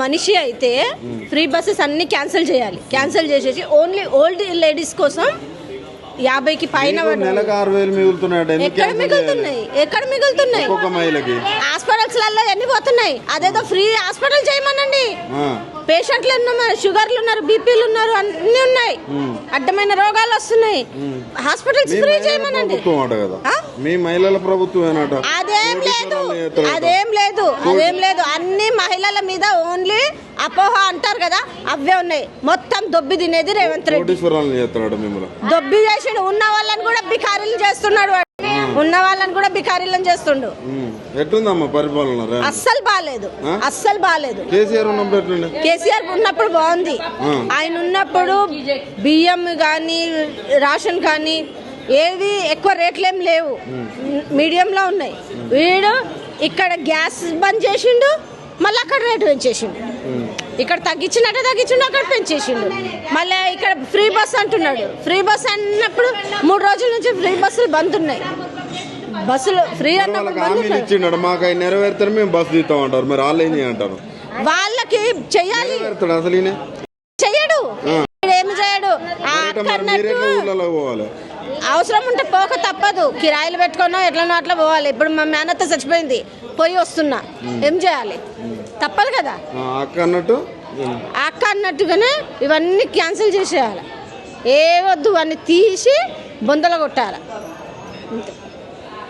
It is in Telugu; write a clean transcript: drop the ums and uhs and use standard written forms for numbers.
మనిషి అయితే ఫ్రీ బస్సెస్ అన్ని క్యాన్సిల్ చేయాలి. క్యాన్సిల్ చేసేసి ఓన్లీ ఓల్డ్ లేడీస్ కోసం 50కి పైన నెలకు 6,000 మిగులుతున్నాయి. ఎక్కడ మిగులుతున్నాయి? హాస్పిటల్స్లలో ఎన్ని పోతున్నాయి? అదేదో ఫ్రీ హాస్పిటల్ చేయమనండి. పేషెంట్లు ఉన్నారు, షుగర్లు ఉన్నారు, బీపీలు ఉన్నారు, అన్ని ఉన్నాయి, అడ్డమైన రోగాలు వస్తున్నాయి. హాస్పిటల్స్ ఫ్రీ చేయమనండి. మీ మహిళల ప్రభుత్వం అదేం లేదు. అన్ని మహిళల మీద ఓన్లీ అపోహ అంటారు కదా, అవే ఉన్నాయి. మొత్తం దొబ్బి తినేది రేవంత్ రెడ్డి. దొబ్బి చేసిండు. ఉన్న వాళ్ళని కూడా బికారీలు చేస్తున్నాడు. ఎట్లుందమ్మా పరిపాలన? అస్సలు బాలేదు. కేసీఆర్ ఉన్నప్పుడు బాగుంది. ఆయన ఉన్నప్పుడు బియ్యం కానీ రేషన్ కానీ ఏవి ఎక్కువ రేట్లేం లేవు, మీడియంలో ఉన్నాయి. వీడు ఇక్కడ గ్యాస్ బంద్ చేసిండు, మళ్ళీ అక్కడ రేటు పెంచేసిండు. ఇక్కడ తగ్గించిండు, అక్కడ పెంచేసిండు. మళ్ళీ ఇక్కడ ఫ్రీ బస్ అంటున్నాడు. ఫ్రీ బస్ అన్నప్పుడు 3 రోజుల నుంచి ఫ్రీ బస్సులు బంద్ ఉన్నాయి. బస్సులు ఫ్రీ అన్నప్పుడు మాకు నెరవేరుతారు, మేము బస్సు తీస్తామంటారు. మరి వాళ్ళు ఏం చేయంటారు? వాళ్ళకి చెయ్యాలి. అసలు చెయ్యడు, ఏమి చేయడు. అవసరం ఉంటే పోక తప్పదు. కిరాయిలు పెట్టుకున్నా ఎట్లనో అట్లా పోవాలి. ఇప్పుడు మా మేనత్త చచ్చిపోయింది, పోయి వస్తున్నా, ఏం చేయాలి? తప్పదు కదా. అక్క అన్నట్టుగానే ఇవన్నీ క్యాన్సిల్ చేసేయాలి. ఏ వద్దు అన్ని తీసి బొందలు కొట్టాలి.